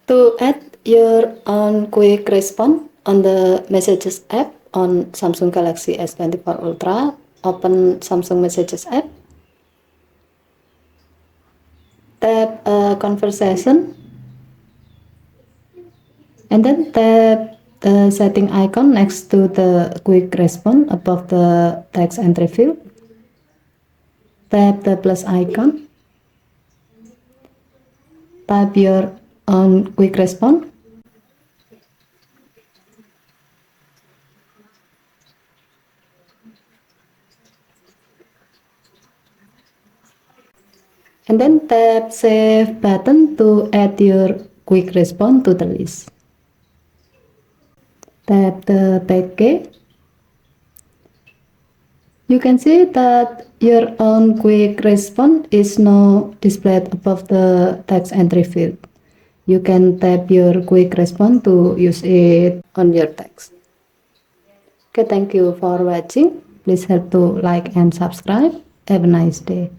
To add your own quick response on the Messages app on Samsung Galaxy S24 Ultra, open Samsung Messages app, tap Conversation, and then tap the setting icon next to the quick response above the text entry field. Tap the plus icon, type your own quick response, and then tap save button to add your quick response to the list. Tap the back key. You can see that your own quick response is now displayed above the text entry field. You can tap your quick response to use it on your text. Okay, thank you for watching. Please help to like and subscribe. Have a nice day.